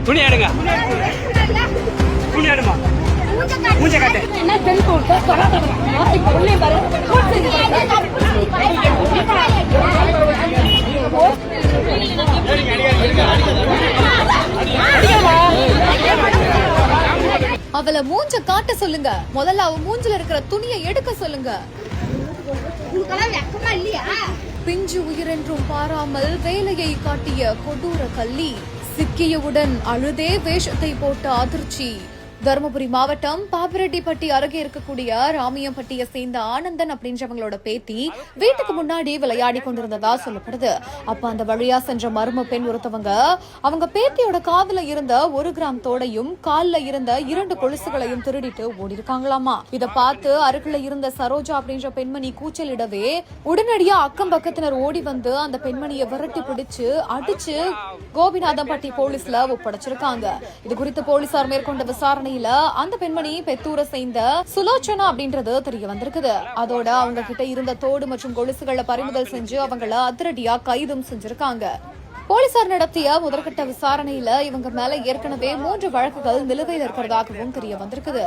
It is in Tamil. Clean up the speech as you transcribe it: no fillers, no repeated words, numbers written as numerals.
துணி எடுங்க, துணி எடுமா, மூஞ்ச காட்டு. அவளை மூஞ்ச காட்ட சொல்லுங்க. முதல்ல அவ மூஞ்சில இருக்கிற துணியை எடுக்க சொல்லுங்க. பிஞ்சு உயிரென்றும் பாராமல் வேலையை காட்டிய கொடூர கள்ளி சிக்கியவுடன் அழுதே வேஷத்தை போட்ட அதிர்ச்சி. தருமபுரி மாவட்டம் பாப்பிரெட்டிப்பட்டி அருகே இருக்கக்கூடிய ராமியம்பட்டியை சேர்ந்த ஆனந்தன் அப்படின்றவங்களோட பேத்தி வீட்டுக்கு முன்னாடி விளையாடி கொண்டிருந்ததா சொல்லப்படுது. அப்ப அந்த வழியா சென்ற மர்ம பெண் ஒருத்தவங்க அவங்க பேத்தியோட காதுல இருந்த 1 கிராம் தோடையும் கால்ல இருந்த 2 கொலுசுகளையும் திருடிட்டு ஓடி இருக்காங்களாமா. இத பார்த்து அருகில இருந்த சரோஜா அப்படின்ற பெண்மணி கூச்சலிடவே உடனடியா அக்கம் பக்கத்தினர் ஓடி வந்து அந்த பெண்மணியை விரட்டி பிடிச்சு அடிச்சு கோபிநாதம்பட்டி போலீஸ்ல ஒப்படைச்சிருக்காங்க. இது குறித்து போலீசார் மேற்கொண்ட விசாரணை அந்த பெண்மணி பெத்தூரை சேர்ந்த சுலோச்சனா அப்படின்றது தெரிய வந்திருக்குது. அதோட அவங்க கிட்ட இருந்த தோடு மற்றும் கொலுசுகளை பறிமுதல் செஞ்சு அவங்கள அதிரடியா கைதும் செஞ்சிருக்காங்க. போலீசார் நடத்திய முதற்கட்ட விசாரணையில இவங்க மேல ஏற்கனவே 3 வழக்குகள் நிலுவையில் இருக்கிறதாகவும் தெரிய வந்திருக்குது.